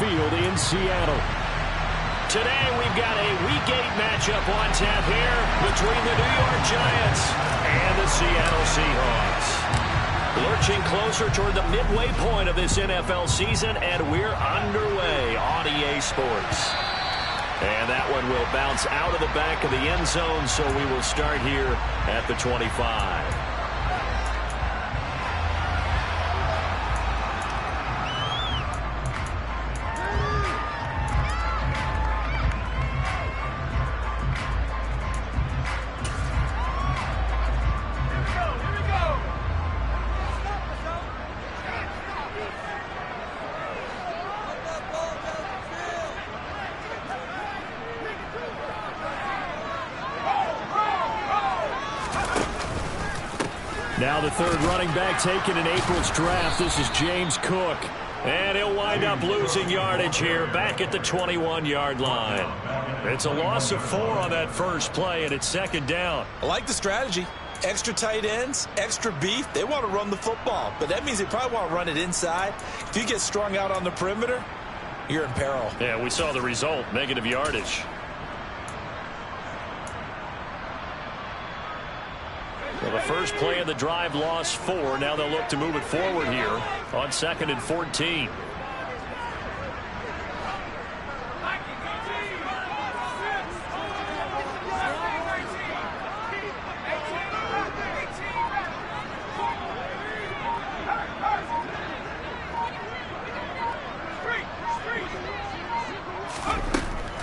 Field in Seattle. Today we've got a Week 8 matchup on tap here between the New York Giants and the Seattle Seahawks. Lurching closer toward the midway point of this NFL season, and we're underway on EA Sports. And that one will bounce out of the back of the end zone, so we will start here at the 25. Now the third running back taken in April's draft. This is James Cook. And he'll wind up losing yardage here back at the 21-yard line. It's a loss of 4 on that first play, and it's second down. I like the strategy. Extra tight ends, extra beef. They want to run the football, but that means they probably want to run it inside. If you get strung out on the perimeter, you're in peril. Yeah, we saw the result, negative yardage. Well, the first play of the drive lost 4. Now they'll look to move it forward here on 2nd and 14.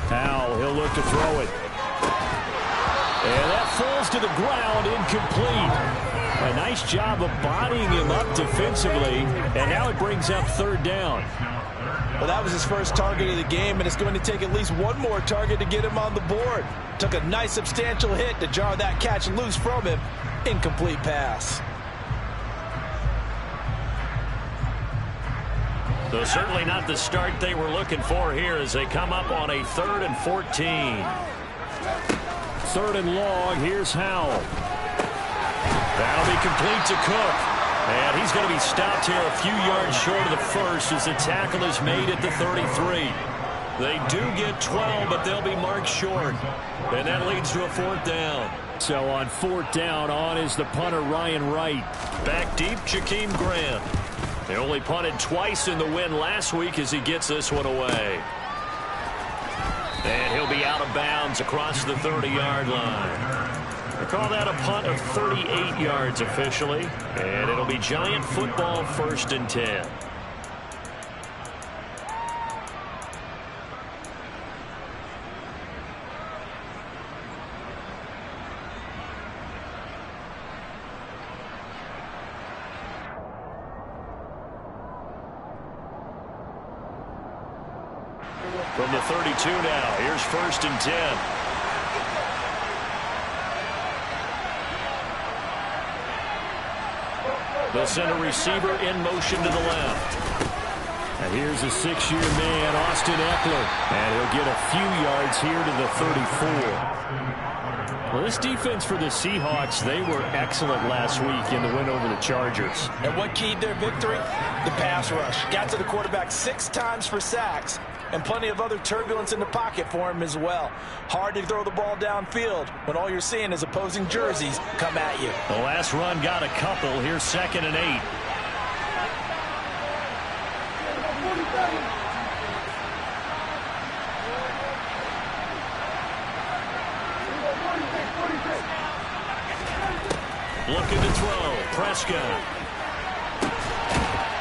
Powell, he'll look to throw it. And that falls to the ground, incomplete. A nice job of bodying him up defensively, and now it brings up third down. Well, that was his first target of the game, and it's going to take at least one more target to get him on the board. Took a nice substantial hit to jar that catch loose from him. Incomplete pass. So certainly not the start they were looking for here as they come up on a 3rd and 14. 3rd and long. Here's Howell. That'll be complete to Cook. And he's going to be stopped here a few yards short of the first as the tackle is made at the 33. They do get 12, but they'll be marked short. And that leads to a 4th down. So on 4th down, on is the punter Ryan Wright. Back deep, Jakeem Grant. They only punted twice in the win last week as he gets this one away. And he'll be out of bounds across the 30-yard line. They call that a punt of 38 yards officially. And it'll be Giant football 1st and 10. From the 32 now, here's 1st and 10. They'll send a receiver in motion to the left. And here's a 6-year man, Austin Eckler. And he'll get a few yards here to the 34. Well, this defense for the Seahawks, they were excellent last week in the win over the Chargers. And what keyed their victory? The pass rush. Got to the quarterback 6 times for sacks. And plenty of other turbulence in the pocket for him as well. Hard to throw the ball downfield when all you're seeing is opposing jerseys come at you. The last run got a couple. Here's 2nd and 8. Looking to throw. Prescott.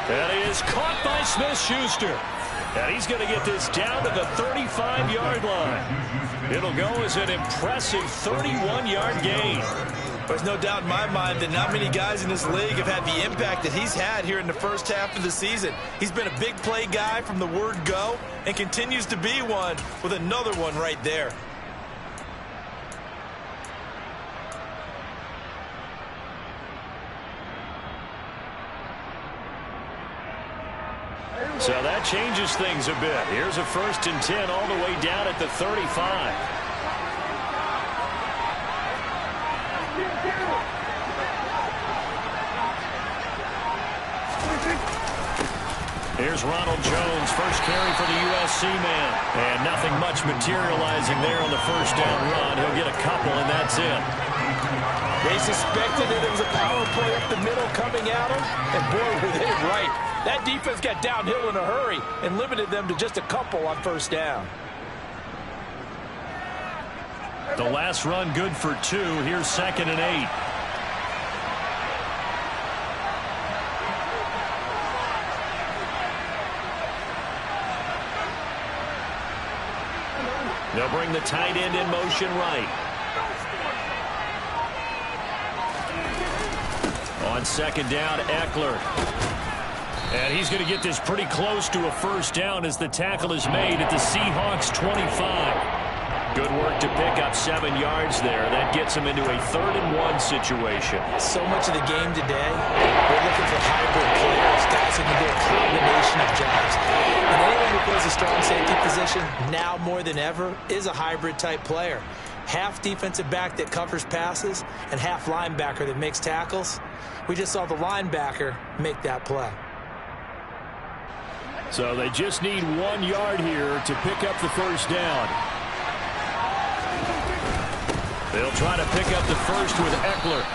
That is caught by Smith-Schuster. And he's going to get this down to the 35-yard line. It'll go as an impressive 31-yard gain. There's no doubt in my mind that not many guys in this league have had the impact that he's had here in the first half of the season. He's been a big play guy from the word go and continues to be one with another one right there. So that changes things a bit. Here's a 1st and 10 all the way down at the 35. Here's Ronald Jones, first carry for the USC man. And nothing much materializing there on the first down run. He'll get a couple, and that's it. They suspected that it was a power play up the middle coming at him, and boy, were they right. That defense got downhill in a hurry and limited them to just a couple on first down. The last run good for 2. Here's 2nd and 8. They'll bring the tight end in motion right. On 2nd down, Eckler. And he's going to get this pretty close to a first down as the tackle is made at the Seahawks 25. Good work to pick up 7 yards there. That gets him into a 3rd and 1 situation. So much of the game today, we're looking for hybrid players, guys who can do a combination of jobs. And anyone who plays a strong safety position, now more than ever, is a hybrid type player. Half defensive back that covers passes and half linebacker that makes tackles. We just saw the linebacker make that play. So they just need 1 yard here to pick up the first down. They'll try to pick up the first with Eckler.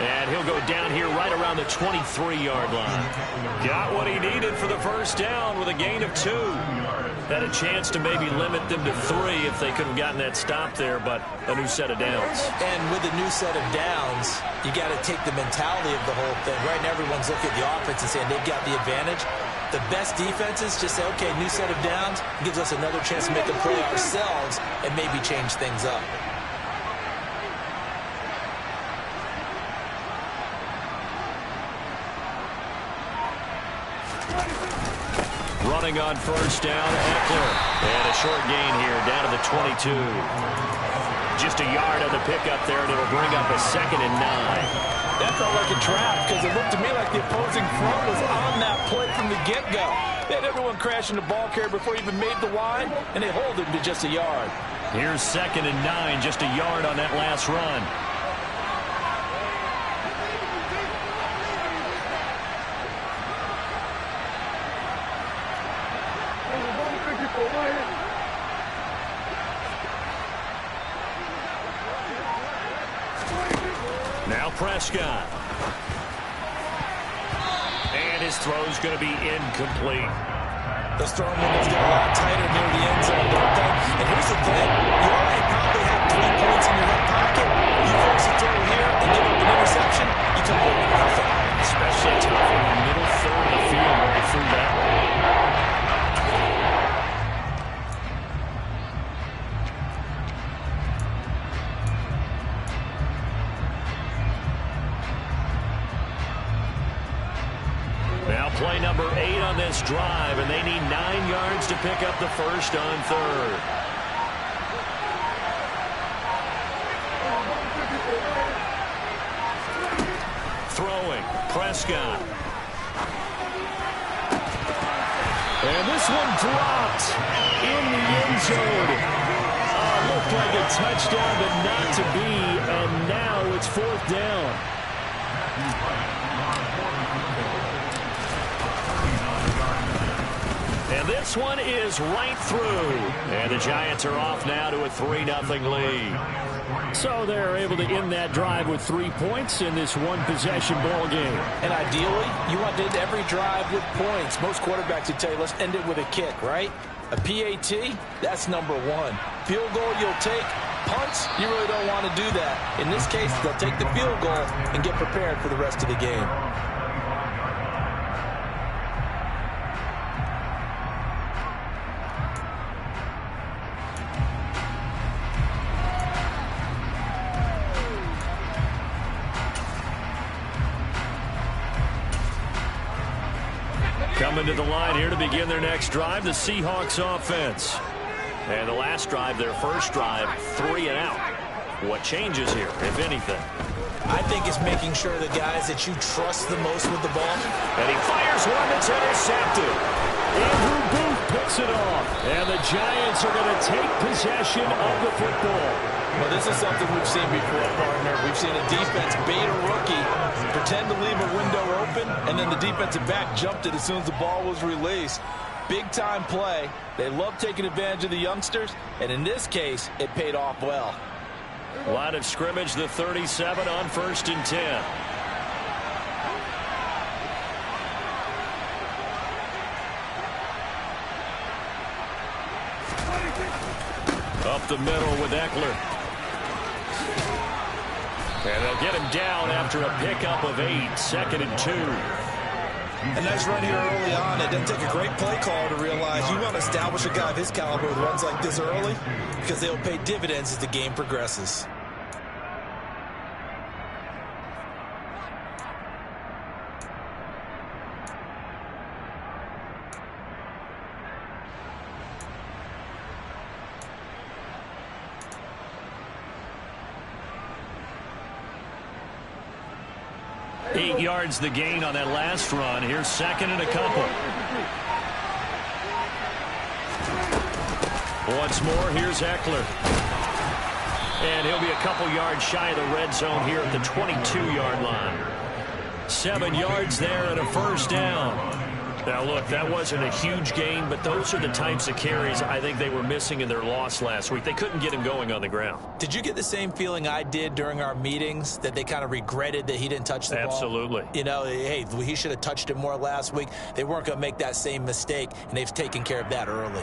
And he'll go down here right around the 23-yard line. Got what he needed for the first down with a gain of 2. Had a chance to maybe limit them to 3 if they could have gotten that stop there, but a new set of downs. And with a new set of downs, you got to take the mentality of the whole thing. Right now, everyone's looking at the offense and saying they've got the advantage. The best defenses just say, okay, new set of downs gives us another chance to make a play ourselves and maybe change things up. Running on first down, Eckler. And a short gain here, down to the 22. Just a yard on the pickup there, and it'll bring up a 2nd and 9. That felt like a trap because it looked to me like the opposing front was on that play from the get-go. They had everyone crashing the ball carrier before he even made the line, and they hold him to just a yard. Here's 2nd and 9, just a yard on that last run. Now Prescott. And his throw's going to be incomplete. Those throwing windows get a lot tighter near the end zone, don't they? And here's the thing. You already probably have 3 points in your hip pocket. You force a throw here and give up an interception, you come away with nothing. Especially tough in the middle third of the field where he threw that one. Play number 8 on this drive, and they need 9 yards to pick up the first on 3rd. Throwing, Prescott. And this one dropped in the end zone. Looked like a touchdown, but not to be, and now it's 4th down. And this one is right through. And the Giants are off now to a 3-0 lead. So they're able to end that drive with 3 points in this one-possession ball game. And ideally, you want to end every drive with points. Most quarterbacks would tell you, let's end it with a kick, right? A PAT, that's number 1. Field goal, you'll take. Punts, you really don't want to do that. In this case, they'll take the field goal and get prepared for the rest of the game. Coming to the line here to begin their next drive, the Seahawks offense. And the last drive, their first drive, 3 and out. What changes here, if anything? I think it's making sure the guys that you trust the most with the ball. And he fires one that's intercepted. Andrew Booth picks picks it off. And the Giants are going to take possession of the football. Well, this is something we've seen before, partner. We've seen a defense bait a rookie, pretend to leave a window open, and then the defensive back jumped it as soon as the ball was released. Big-time play. They love taking advantage of the youngsters, and in this case, it paid off well. Line of scrimmage, the 37 on 1st and 10. Up the middle with Eckler. And they'll get him down after a pickup of 8, 2nd and 2. A nice run here early on. It doesn't take a great play call to realize you want to establish a guy of his caliber with runs like this early because they'll pay dividends as the game progresses. Eight yards the gain on that last run. Here's 2nd and a couple. Once more, here's Eckler. And he'll be a couple yards shy of the red zone here at the 22-yard line. 7 yards there and a 1st down. Now, look, that wasn't a huge gain, but those are the types of carries I think they were missing in their loss last week. They couldn't get him going on the ground. Did you get the same feeling I did during our meetings, that they kind of regretted that he didn't touch the ball? Absolutely. You know, hey, he should have touched it more last week. They weren't going to make that same mistake, and they've taken care of that early.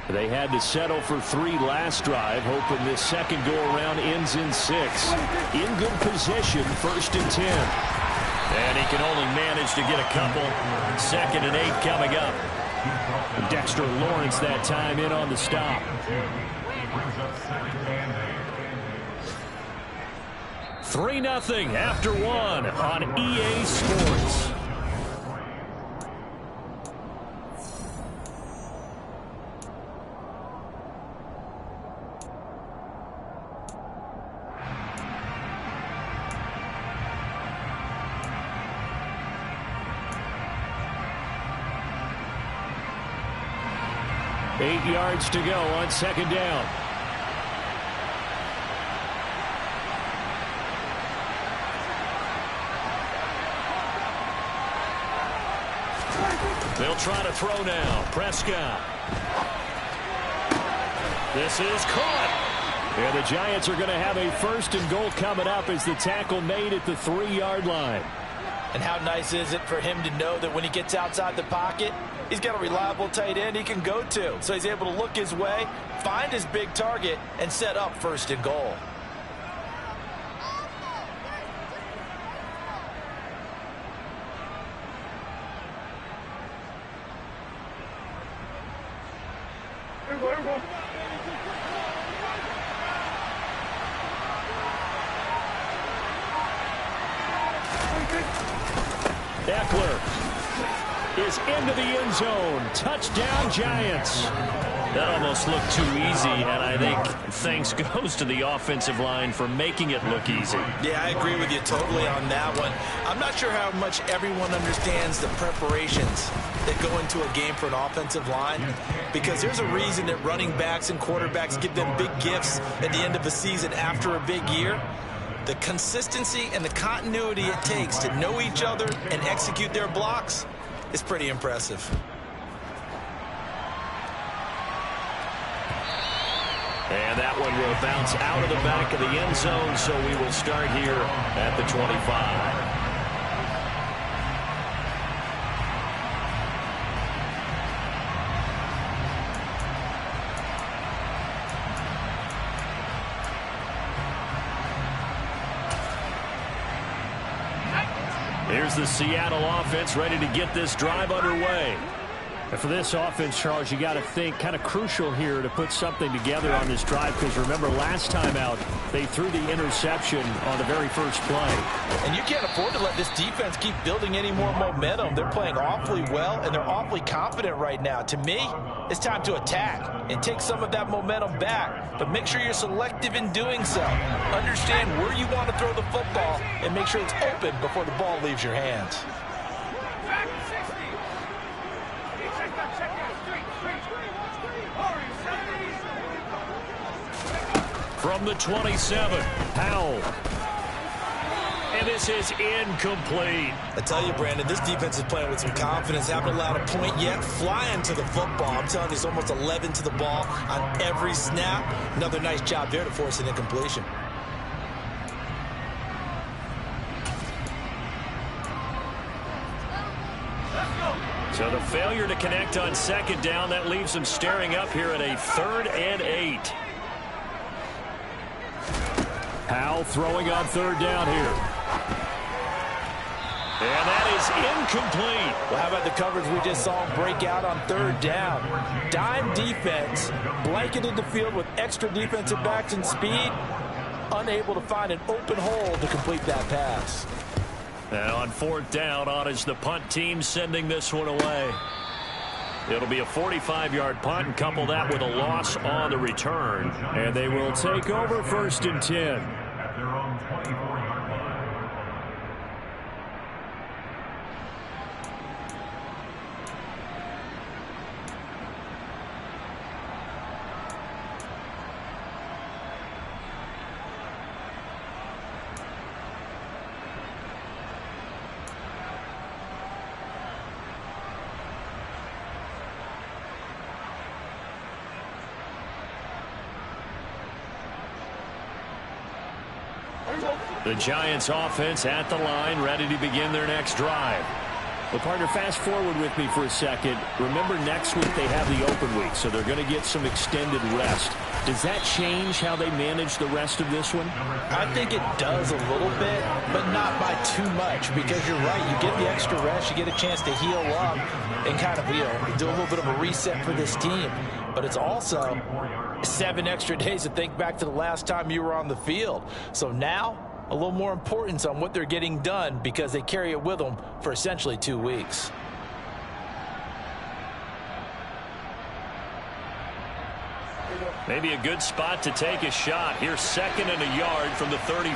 They had to settle for 3 last drive, hoping this second go-around ends in 6. In good position, 1st and 10. And he can only manage to get a couple. 2nd and 8 coming up. Dexter Lawrence that time in on the stop. 3-0 after 1 on EA Sports. Eight yards to go on 2nd down. They'll try to throw now. Prescott. This is caught. And the Giants are going to have a 1st and goal coming up as the tackle made at the 3-yard line. And how nice is it for him to know that when he gets outside the pocket, he's got a reliable tight end he can go to. So he's able to look his way, find his big target, and set up 1st and goal. Eckler is into the end zone. Touchdown, Giants. That almost looked too easy, and I think thanks goes to the offensive line for making it look easy. Yeah, I agree with you totally on that one. I'm not sure how much everyone understands the preparations that go into a game for an offensive line, because there's a reason that running backs and quarterbacks give them big gifts at the end of a season after a big year. The consistency and the continuity it takes to know each other and execute their blocks is pretty impressive. And that one will bounce out of the back of the end zone, so we will start here at the 25. Here's the Seattle offense ready to get this drive underway. And for this offense, Charles, you got to think kind of crucial here to put something together on this drive, because remember last time out they threw the interception on the very first play. And you can't afford to let this defense keep building any more momentum. They're playing awfully well, and they're awfully confident right now. To me, it's time to attack and take some of that momentum back, but make sure you're selective in doing so. Understand where you want to throw the football and make sure it's open before the ball leaves your hands. From the 27, Powell. And this is incomplete. I tell you, Brandon, this defense is playing with some confidence. Haven't allowed a point yet. Flying to the football. I'm telling you, it's almost 11 to the ball on every snap. Another nice job there to force an incompletion. So the failure to connect on second down, that leaves them staring up here at a 3rd and 8. Powell throwing on 3rd down here. And that is incomplete. Well, how about the coverage we just saw break out on 3rd down? Dime defense, blanketed the field with extra defensive backs and speed, unable to find an open hole to complete that pass. And on 4th down, on is the punt team sending this one away. It'll be a 45-yard punt, and couple that with a loss on the return. And they will take over 1st and 10. The Giants offense at the line, ready to begin their next drive. Well, partner, fast forward with me for a second. Remember, next week they have the open week, so they're going to get some extended rest. Does that change how they manage the rest of this one? I think it does a little bit, but not by too much, because you're right. You get the extra rest. You get a chance to heal up and kind of, do a little bit of a reset for this team. But it's also 7 extra days to think back to the last time you were on the field. So now, a little more importance on what they're getting done, because they carry it with them for essentially 2 weeks. Maybe a good spot to take a shot. Here's 2nd and a yard from the 34.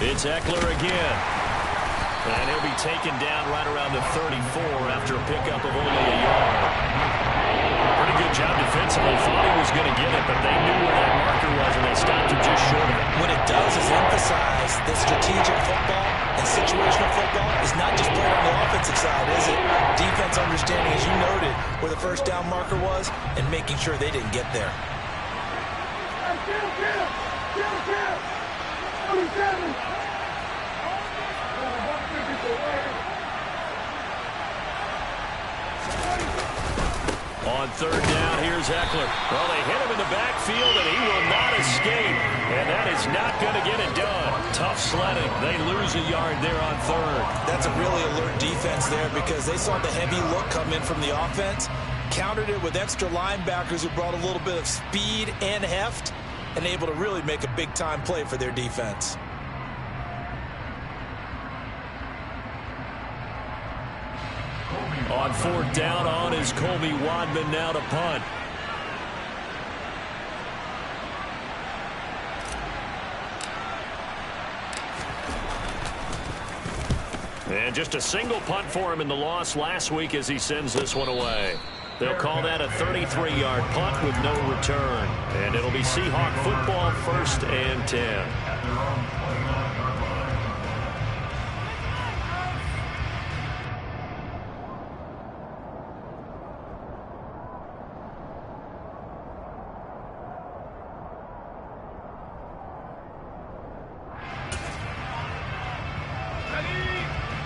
It's Eckler again. And he'll be taken down right around the 34 after a pickup of only a yard. Pretty good job defensively. Thought he was going to get it, but they knew where that marker was, and they stopped him just short of it. What it does is emphasize that strategic football and situational football is not just played on the offensive side, is it? Defense understanding, as you noted, where the 1st down marker was and making sure they didn't get there. On 3rd down, here's Eckler. Well, they hit him in the backfield, and he will not escape. And that is not going to get it done. Tough sledding. They lose a yard there on 3rd. That's a really alert defense there, because they saw the heavy look come in from the offense, countered it with extra linebackers who brought a little bit of speed and heft, and able to really make a big-time play for their defense. On 4th down, on is Colby Wadman now to punt. And just a single punt for him in the loss last week as he sends this one away. They'll call that a 33-yard punt with no return. And it'll be Seahawk football, 1st and 10.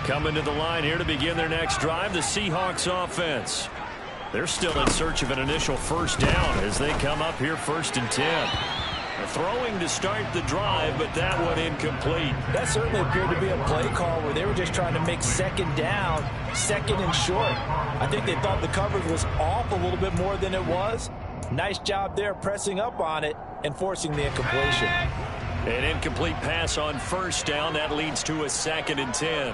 Coming to the line here to begin their next drive, the Seahawks offense. They're still in search of an initial 1st down as they come up here 1st and 10. Throwing to start the drive, but that one incomplete. That certainly appeared to be a play call where they were just trying to make second down, second and short. I think they thought the coverage was off a little bit more than it was. Nice job there pressing up on it and forcing the incompletion. An incomplete pass on first down. That leads to a 2nd and 10.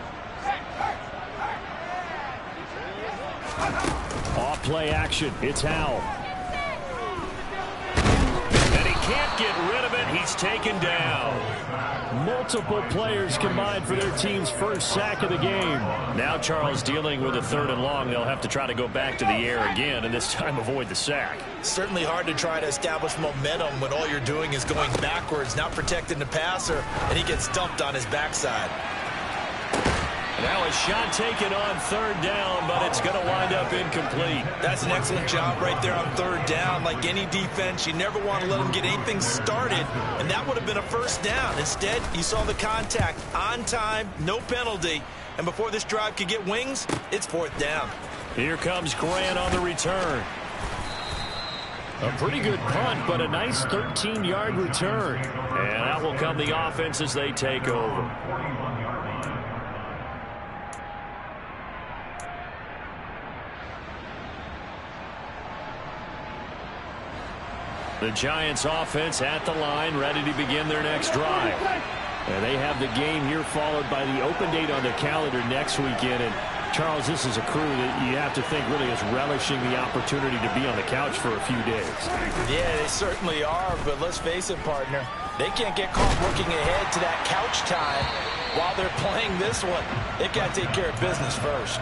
Off play action. It's Howell. And he can't get rid of it. He's taken down. Multiple players combined for their team's first sack of the game. Now Charles dealing with a 3rd and long. They'll have to try to go back to the air again and this time avoid the sack. Certainly hard to try to establish momentum when all you're doing is going backwards, not protecting the passer, and he gets dumped on his backside. Now a shot taken on 3rd down, but it's going to wind up incomplete. That's an excellent job right there on 3rd down. Like any defense, you never want to let them get anything started, and that would have been a first down. Instead, you saw the contact on time, no penalty, and before this drive could get wings, it's 4th down. Here comes Grant on the return. A pretty good punt, but a nice 13-yard return. And out will come the offense as they take over. The Giants offense at the line, ready to begin their next drive. And they have the game here followed by the open date on their calendar next weekend. And Charles, this is a crew that you have to think really is relishing the opportunity to be on the couch for a few days. Yeah, they certainly are, but let's face it, partner. They can't get caught looking ahead to that couch time while they're playing this one. They've got to take care of business first.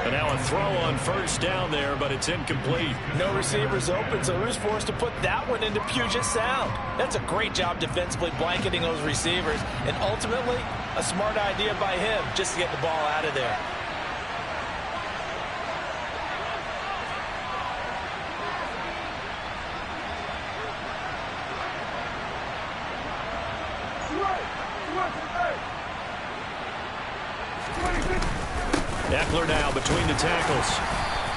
And now a throw on first down there, but it's incomplete. No receivers open, so who's forced to put that one into Puget Sound? That's a great job defensively blanketing those receivers, and ultimately a smart idea by him just to get the ball out of there. Eckler now between the tackles.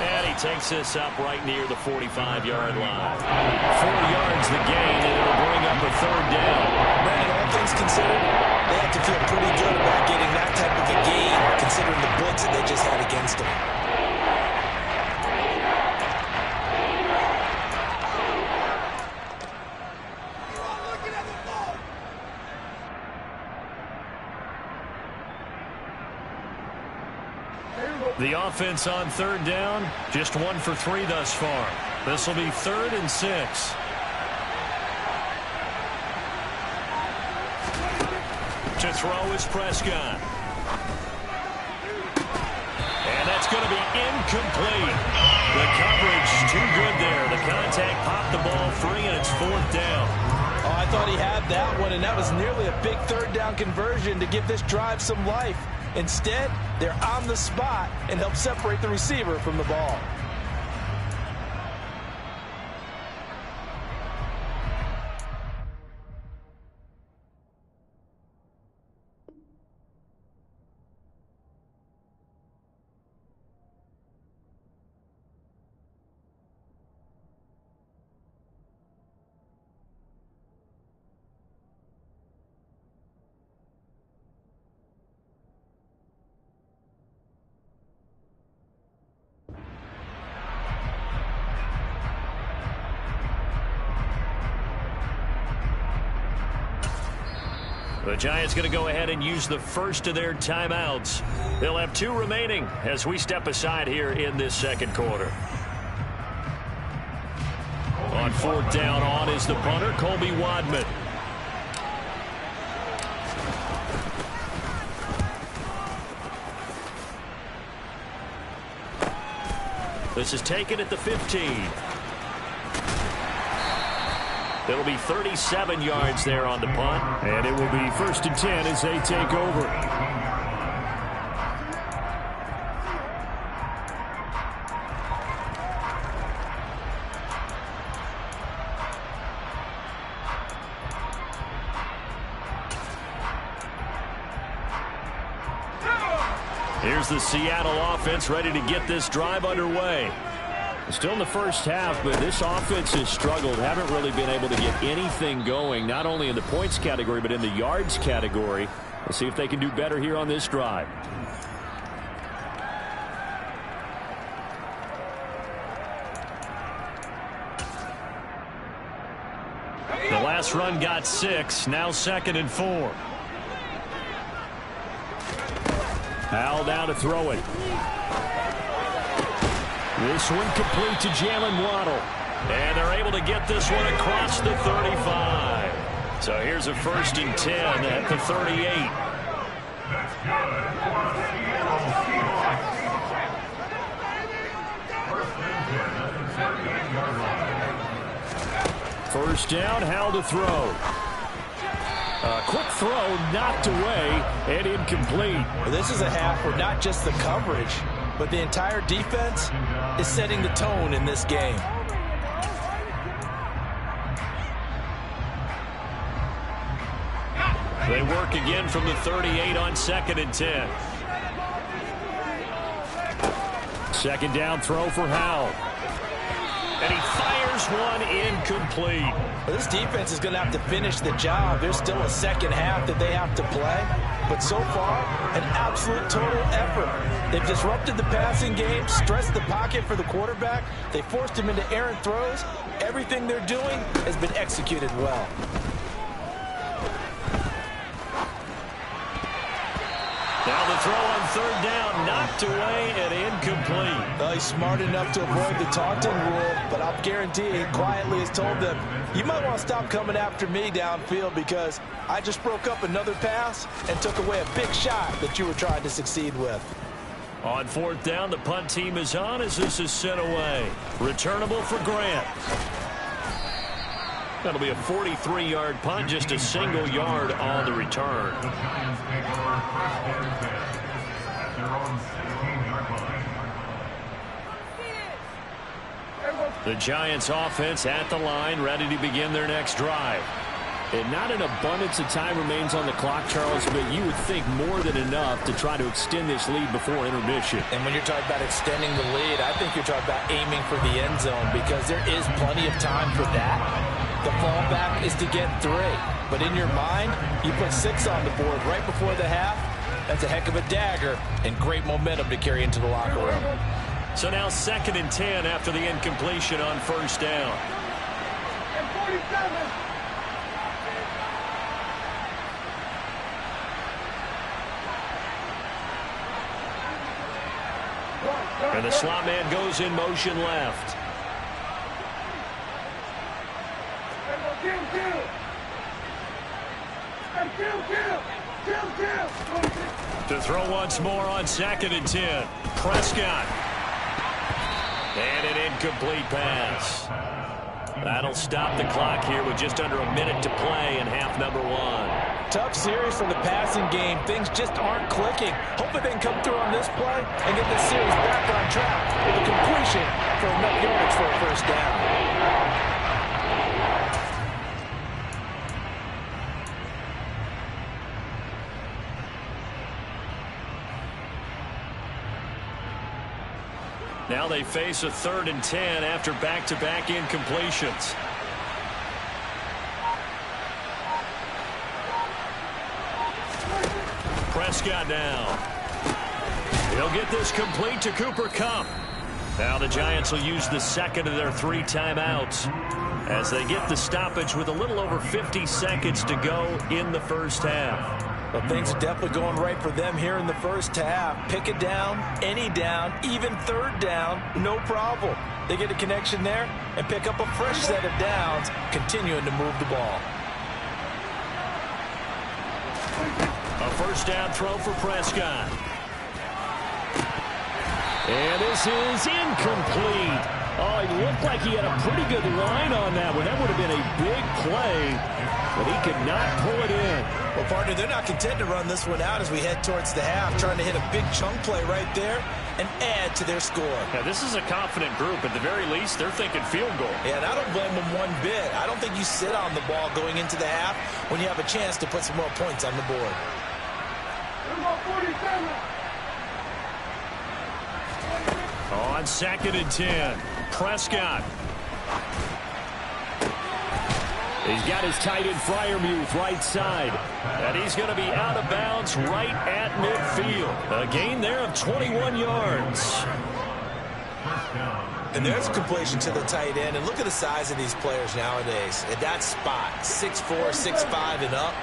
And he takes this up right near the 45-yard line. 4 yards the gain, and it'll bring up a 3rd down. Brandon, all things considered, they have to feel pretty good about getting that type of a gain, considering the blitz that they just had against them. The offense on 3rd down, just 1 for 3 thus far. This will be 3rd and 6. To throw is Prescott. And that's going to be incomplete. The coverage too good there. The contact popped the ball free, and it's 4th down. Oh, I thought he had that one, and that was nearly a big 3rd down conversion to give this drive some life. Instead, they're on the spot and help separate the receiver from the ball. The Giants going to go ahead and use the first of their timeouts. They'll have 2 remaining as we step aside here in this 2nd quarter. On 4th down, on is the punter, Colby Wadman. This is taken at the 15. It'll be 37 yards there on the punt. And it will be 1st and 10 as they take over. Here's the Seattle offense ready to get this drive underway. Still in the first half, but this offense has struggled. Haven't really been able to get anything going, not only in the points category, but in the yards category. Let's see if they can do better here on this drive. The last run got 6. Now 2nd and 4. Howell down to throw it. This one complete to Jalen Waddle. And they're able to get this one across the 35. So here's a 1st and 10 at the 38. First down, Howell to throw. A quick throw, knocked away, and incomplete. Well, this is a half where not just the coverage, but the entire defense is setting the tone in this game. They work again from the 38 on 2nd and 10. 2nd down throw for Howell. And he fires one incomplete. Well, this defense is going to have to finish the job. There's still a second half that they have to play. But so far, an absolute total effort. They've disrupted the passing game, stressed the pocket for the quarterback. They forced him into errant throws. Everything they're doing has been executed well. Now the throw on 3rd down, knocked away and incomplete. Well, he's smart enough to avoid the taunting rule, but I'll guarantee he quietly has told them, you might want to stop coming after me downfield because I just broke up another pass and took away a big shot that you were trying to succeed with. On 4th down, the punt team is on as this is sent away. Returnable for Grant. That'll be a 43-yard punt, just a single yard on the return. The Giants offense at the line, ready to begin their next drive. And not an abundance of time remains on the clock, Charles, but you would think more than enough to try to extend this lead before intermission. And when you're talking about extending the lead, I think you're talking about aiming for the end zone because there is plenty of time for that. The fallback is to get 3. But in your mind, you put 6 on the board right before the half. That's a heck of a dagger and great momentum to carry into the locker room. So now 2nd and 10 after the incompletion on 1st down. And 47. And the slot man goes in motion left. To throw once more on 2nd and 10. Prescott. And an incomplete pass. That'll stop the clock here with just under a minute to play in half number 1. Tough series for the passing game. Things just aren't clicking. Hopefully they can come through on this play and get this series back on track with a completion for enough yards for a 1st down. Now they face a 3rd and 10 after back-to-back incompletions. Prescott now. He'll get this complete to Cooper Kupp. Now the Giants will use the 2nd of their 3 timeouts as they get the stoppage with a little over 50 seconds to go in the 1st half. Well, things are definitely going right for them here in the 1st half. Pick it down, any down, even 3rd down, no problem. They get a connection there and pick up a fresh set of downs, continuing to move the ball. A 1st down throw for Prescott. And this is incomplete. Oh, he looked like he had a pretty good line on that one. That would have been a big play, but he could not pull it in. Well, partner, they're not content to run this one out as we head towards the half, trying to hit a big chunk play right there and add to their score. Yeah, this is a confident group. At the very least, they're thinking field goal. Yeah, and I don't blame them one bit. I don't think you sit on the ball going into the half when you have a chance to put some more points on the board. On 2nd and 10. Prescott. He's got his tight end Freiermuth right side. And he's going to be out of bounds right at midfield. A gain there of 21 yards. And there's a completion to the tight end. And look at the size of these players nowadays. At that spot, 6'4", 6'5", and up.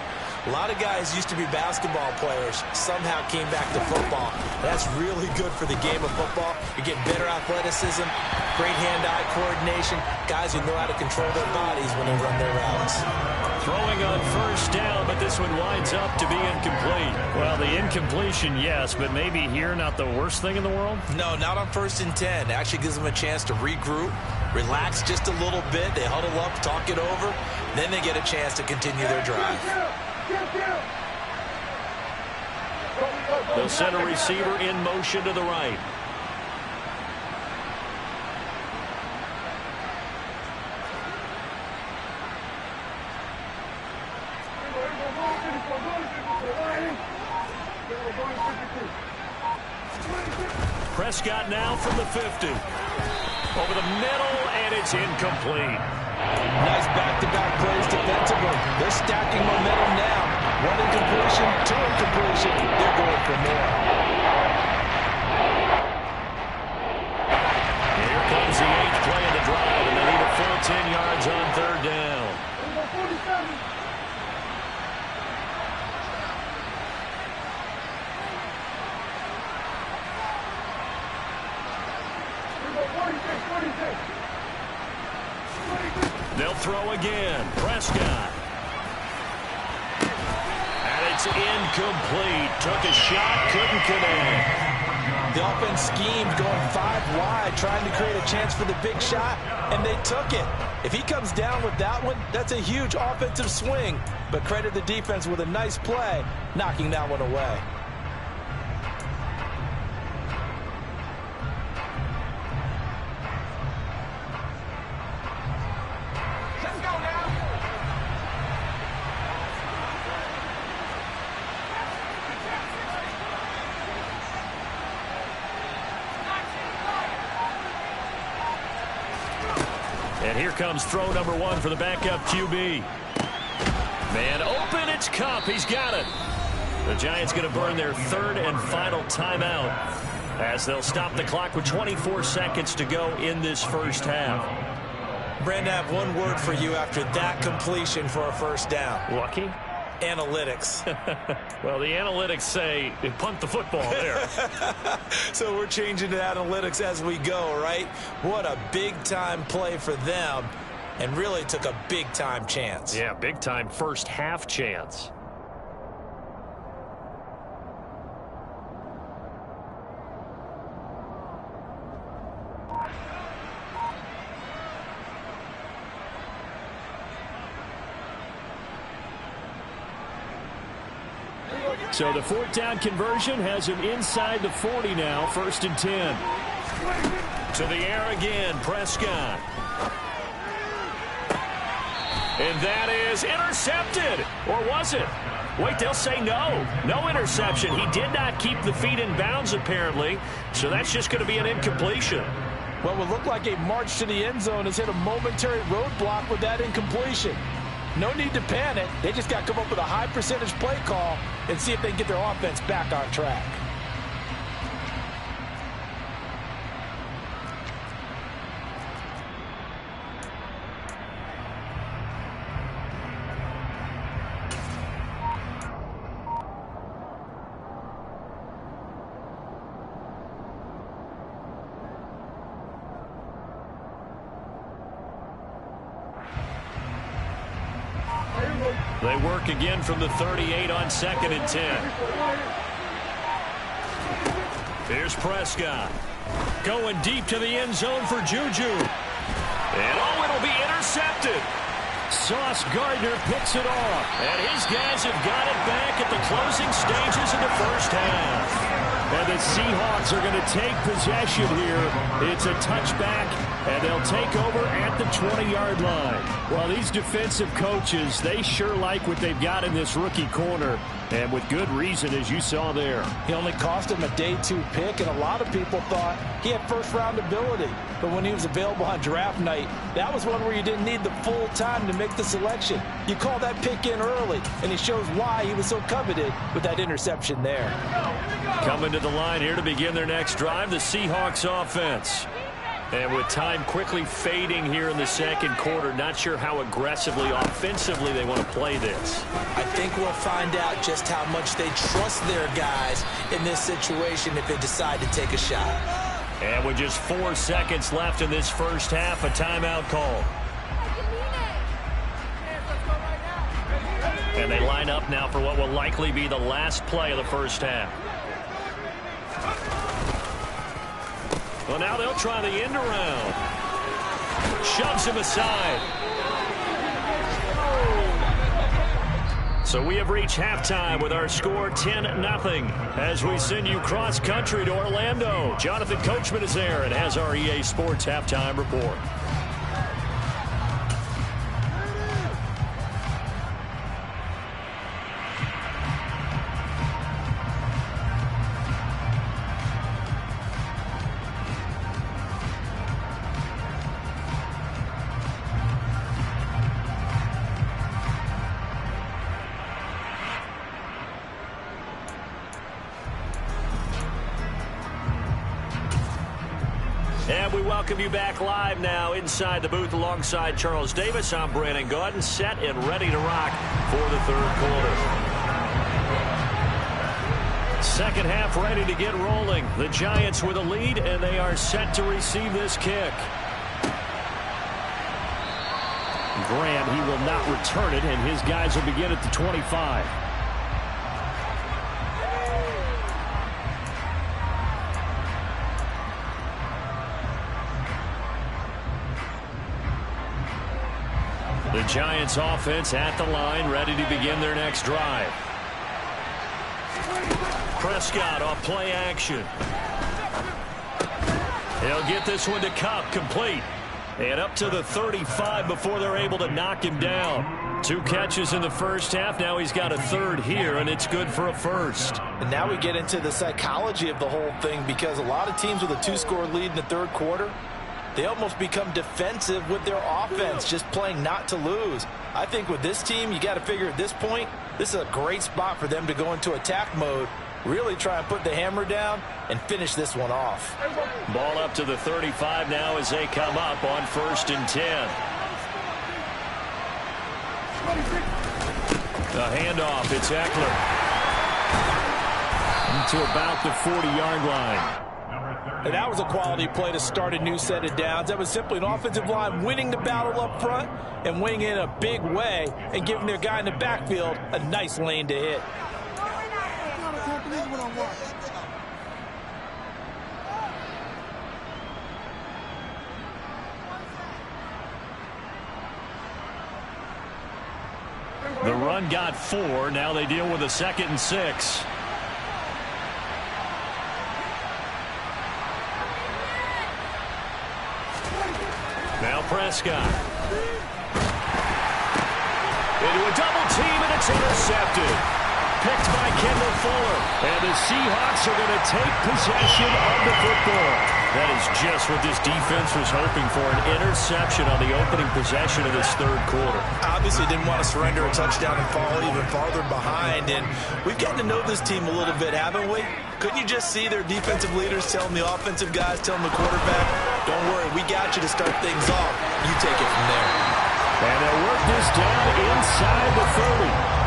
A lot of guys used to be basketball players, somehow came back to football. That's really good for the game of football. You get better athleticism, great hand-eye coordination, guys who know how to control their bodies when they run their routes. Throwing on first down, but this one winds up to be incomplete. Well, the incompletion, yes, but maybe here not the worst thing in the world? No, not on 1st and 10. It actually gives them a chance to regroup, relax just a little bit. They huddle up, talk it over, then they get a chance to continue their drive. They'll send a receiver in motion to the right. Prescott now from the 50. Over the middle, and it's incomplete. Nice back-to-back plays defensively. They're stacking momentum now. 1 incompletion, 2 incompletion. They're going for more. Here comes the 8th play of the drive, and they need a full 10 yards on 3rd down. They'll throw again. Prescott. And it's incomplete. Took a shot, couldn't connect. The offense schemed, going 5 wide, trying to create a chance for the big shot, and they took it. If he comes down with that one, that's a huge offensive swing. But credit the defense with a nice play, knocking that one away. And here comes throw number 1 for the backup QB. Man open, it's Cup. He's got it. The Giants going to burn their 3rd and final timeout as they'll stop the clock with 24 seconds to go in this first half. Brandon, I have one word for you after that completion for a 1st down. Lucky? Analytics. Well, the analytics say punt the football there. So we're changing to analytics as we go, right? What a big-time play for them, and really took a big-time chance. Yeah, big-time first half chance. So the 4th down conversion has him inside the 40 now, 1st and 10. To the air again, Prescott. And that is intercepted. Or was it? Wait, they'll say no. No interception. He did not keep the feet in bounds, apparently. So that's just going to be an incompletion. What would look like a march to the end zone has hit a momentary roadblock with that incompletion. No need to panic. They just got to come up with a high percentage play call and see if they can get their offense back on track. They work again from the 38 on 2nd and 10. Here's Prescott. Going deep to the end zone for Juju. And oh, it'll be intercepted. Sauce Gardner picks it off. And his guys have got it back at the closing stages of the first half. And the Seahawks are going to take possession here. It's a touchback, and they'll take over at the 20-yard line. Well, these defensive coaches, they sure like what they've got in this rookie corner. And with good reason, as you saw there. He only cost him a day 2 pick, and a lot of people thought he had first-round ability. But when he was available on draft night, that was one where you didn't need the full time to make the selection. You call that pick in early, and he shows why he was so coveted with that interception there. Coming to the line here to begin their next drive, the Seahawks offense. And with time quickly fading here in the second quarter, not sure how aggressively, offensively they want to play this. I think we'll find out just how much they trust their guys in this situation if they decide to take a shot. And with just 4 seconds left in this first half, a timeout call. And they line up now for what will likely be the last play of the first half. Well, now they'll try the end around. Shoves him aside. So we have reached halftime with our score 10-0 as we send you cross-country to Orlando. Jonathan Coachman is there and has our EA Sports halftime report. And we welcome you back live now inside the booth alongside Charles Davis. I'm Brandon Gaudin, set and ready to rock for the third quarter. Second half ready to get rolling. The Giants with a lead, and they are set to receive this kick. Grant, he will not return it, and his guys will begin at the 25. The Giants offense at the line, ready to begin their next drive. Prescott off play action. He'll get this one to Cup, complete. And up to the 35 before they're able to knock him down. 2 catches in the first half. Now he's got a third here, and it's good for a first. And now we get into the psychology of the whole thing, because a lot of teams with a 2-score lead in the third quarter, they almost become defensive with their offense, just playing not to lose. I think with this team, you got to figure at this point, this is a great spot for them to go into attack mode, really try and put the hammer down and finish this one off. Ball up to the 35 now as they come up on 1st and 10. The handoff, it's Eckler. To about the 40-yard line. And that was a quality play to start a new set of downs. That was simply an offensive line winning the battle up front and winning in a big way and giving their guy in the backfield a nice lane to hit. The run got 4. Now they deal with a 2nd and 6. Now Prescott. Into a double team, and it's intercepted. Picked by Kendall Fuller. And the Seahawks are going to take possession of the football. That is just what this defense was hoping for, an interception on the opening possession of this third quarter. Obviously didn't want to surrender a touchdown and fall even farther behind. And we've gotten to know this team a little bit, haven't we? Couldn't you just see their defensive leaders telling the offensive guys, telling the quarterback, don't worry, we got you to start things off. You take it from there. And they'll work this down inside the 30.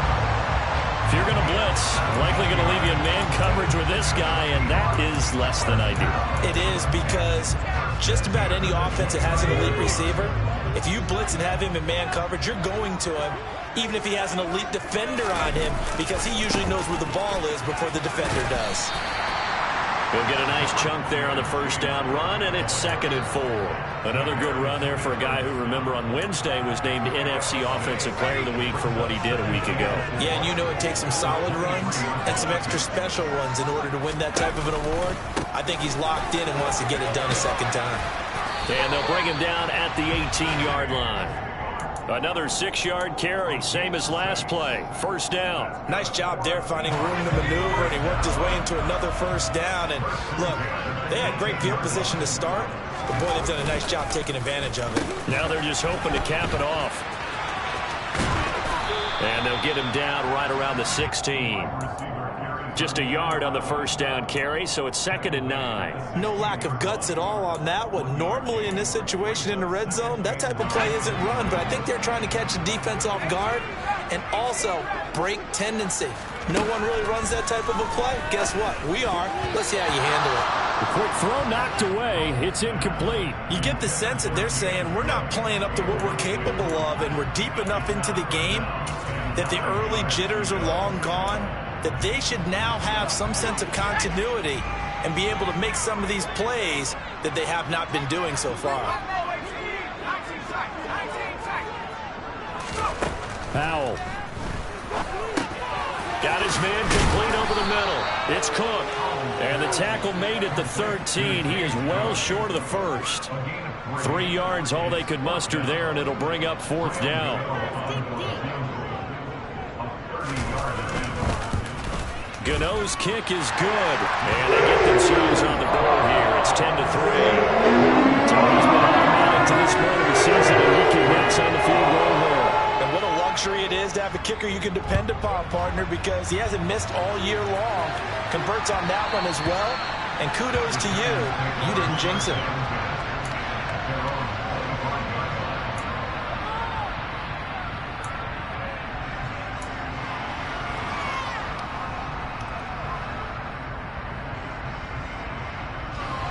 If you're going to blitz, likely going to leave you in man coverage with this guy, and that is less than ideal. It is, because just about any offense that has an elite receiver, if you blitz and have him in man coverage, you're going to him, even if he has an elite defender on him, because he usually knows where the ball is before the defender does. He'll get a nice chunk there on the first down run, and it's 2nd and 4. Another good run there for a guy who, remember, on Wednesday was named NFC Offensive Player of the Week for what he did a week ago. Yeah, and you know it takes some solid runs and some extra special ones in order to win that type of an award. I think he's locked in and wants to get it done a second time. And they'll bring him down at the 18-yard line. Another 6-yard carry, same as last play. First down. Nice job there finding room to maneuver, and he worked his way into another first down. And look, they had great field position to start, but boy, they've done a nice job taking advantage of it. Now they're just hoping to cap it off. And they'll get him down right around the 16. Just a yard on the first down carry, so it's 2nd and 9. No lack of guts at all on that one. Normally in this situation in the red zone, that type of play isn't run, but I think they're trying to catch the defense off guard and also break tendency. No one really runs that type of a play. Guess what? We are. Let's see how you handle it. The quick throw knocked away. It's incomplete. You get the sense that they're saying we're not playing up to what we're capable of, and we're deep enough into the game that the early jitters are long gone, that they should now have some sense of continuity and be able to make some of these plays that they have not been doing so far. Powell. Got his man complete over the middle. It's Cook. And the tackle made at the 13. He is well short of the first. 3 yards all they could muster there, and it'll bring up 4th down. Gano's kick is good, and they get themselves on the board here. It's 10-3. It's always been automatic to this point of the season, and he connects on the field goal there. And what a luxury it is to have a kicker you can depend upon, partner, because he hasn't missed all year long. Converts on that one as well, and kudos to you. You didn't jinx him.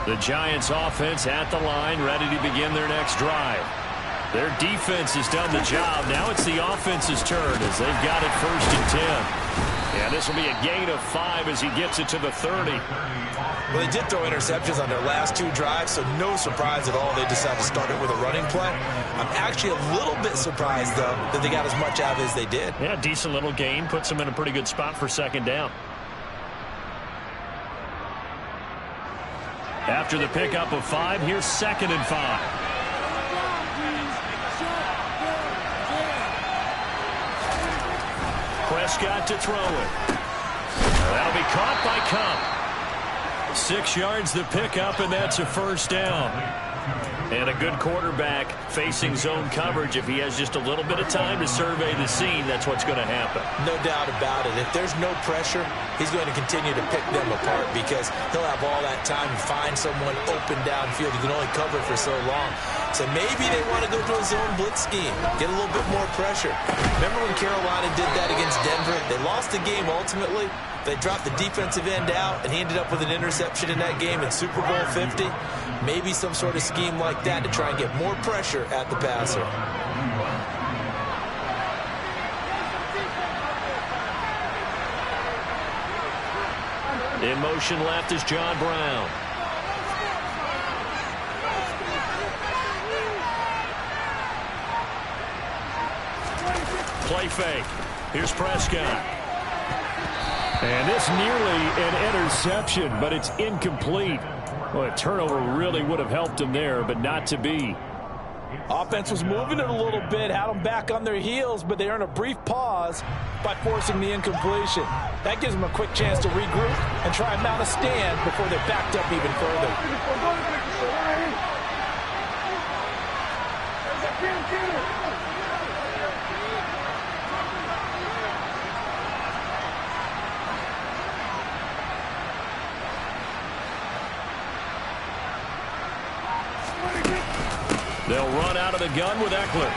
The Giants offense at the line, ready to begin their next drive. Their defense has done the job. Now it's the offense's turn as they've got it 1st and 10. And this will be a gain of 5 as he gets it to the 30. Well, they did throw interceptions on their last 2 drives, so no surprise at all they decided to start it with a running play. I'm actually a little bit surprised, though, that they got as much out of it as they did. Yeah, decent little gain. Puts them in a pretty good spot for 2nd down. After the pickup of 5, here's 2nd and 5. Prescott to throw it. That'll be caught by Cup. 6 yards the pickup, and that's a 1st down. And a good quarterback facing zone coverage. If he has just a little bit of time to survey the scene, that's what's going to happen. No doubt about it. If there's no pressure, he's going to continue to pick them apart because he'll have all that time to find someone open downfield. He can only cover for so long. So maybe they want to go to a zone blitz scheme, get a little bit more pressure. Remember when Carolina did that against Denver? They lost the game ultimately. They dropped the defensive end out, and he ended up with an interception in that game in Super Bowl 50. Maybe some sort of scheme like that to try and get more pressure at the passer. In motion left is John Brown. Play fake. Here's Prescott. And this nearly an interception, but it's incomplete. Well, a turnover really would have helped him there, but not to be. Offense was moving it a little bit, had them back on their heels, but they earned a brief pause by forcing the incompletion. That gives them a quick chance to regroup and try and mount a stand before they're backed up even further. They'll run out of the gun with Eckler.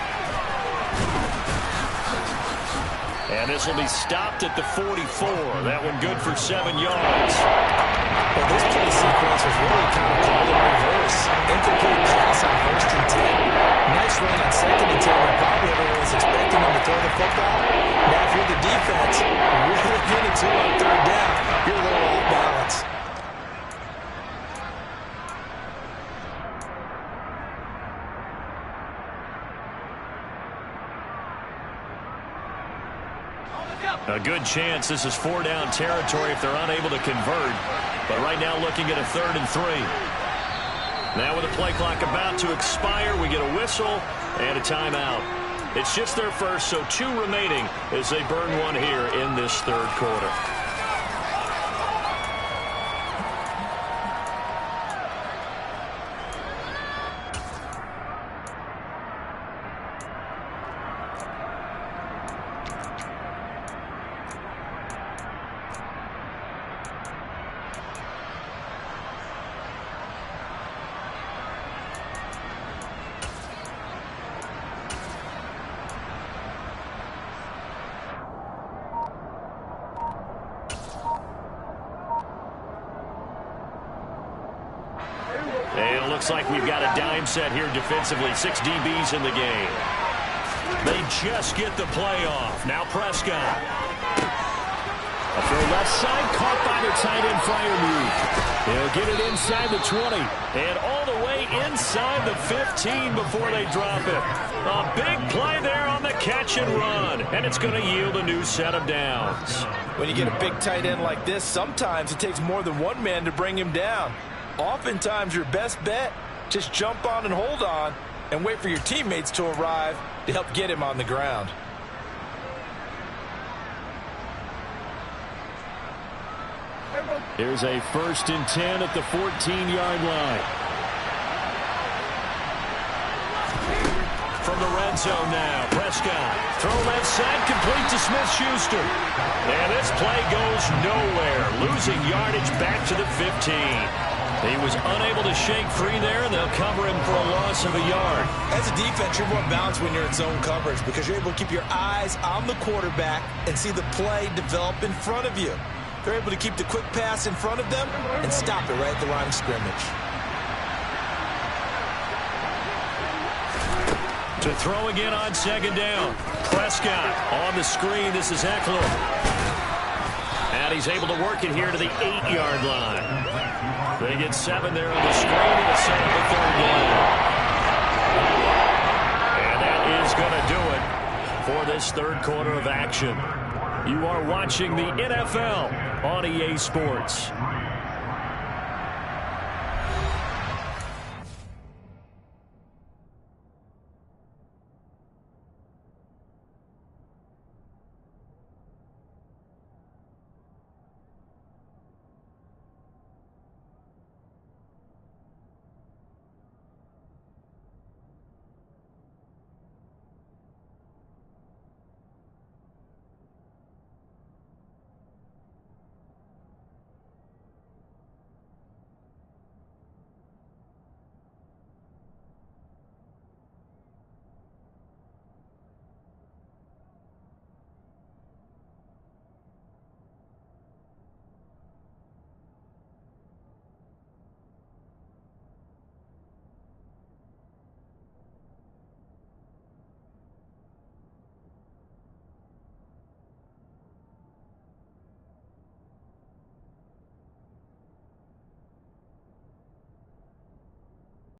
And this will be stopped at the 44. That one good for 7 yards. Well, this play sequence was really kind of called in reverse. Incomplete pass on 1st and 10. Nice run on 2nd and 10. When probably everyone was expecting them to throw the football. Now, if you're the defense, really getting it to on 3rd down, you're a little off balance. A good chance this is 4-down territory if they're unable to convert. But right now looking at a 3rd and 3. Now with the play clock about to expire, we get a whistle and a timeout. It's just their first, so 2 remaining as they burn one here in this third quarter. And it looks like we've got a dime set here defensively. 6 DBs in the game. They just get the play off. Now Prescott. A throw left side, caught by the tight end Freiermuth. They'll get it inside the 20. And all the way inside the 15 before they drop it. A big play there on the catch and run. And it's going to yield a new set of downs. When you get a big tight end like this, sometimes it takes more than one man to bring him down. Oftentimes, your best bet, just jump on and hold on and wait for your teammates to arrive to help get him on the ground. Here's a 1st and 10 at the 14-yard line. From the red zone now, Prescott. Throw left side, complete to Smith-Schuster. And this play goes nowhere. Losing yardage back to the 15. He was unable to shake free there, and they'll cover him for a loss of a yard. As a defense, you're more balanced when you're in zone coverage because you're able to keep your eyes on the quarterback and see the play develop in front of you. They're able to keep the quick pass in front of them and stop it right at the line of scrimmage. To throw again on 2nd down. Prescott on the screen. This is Eckler. And he's able to work it here to the 8-yard line. They get 7 there on the screen to set up a 3rd down. And that is going to do it for this 3rd quarter of action. You are watching the NFL on EA Sports.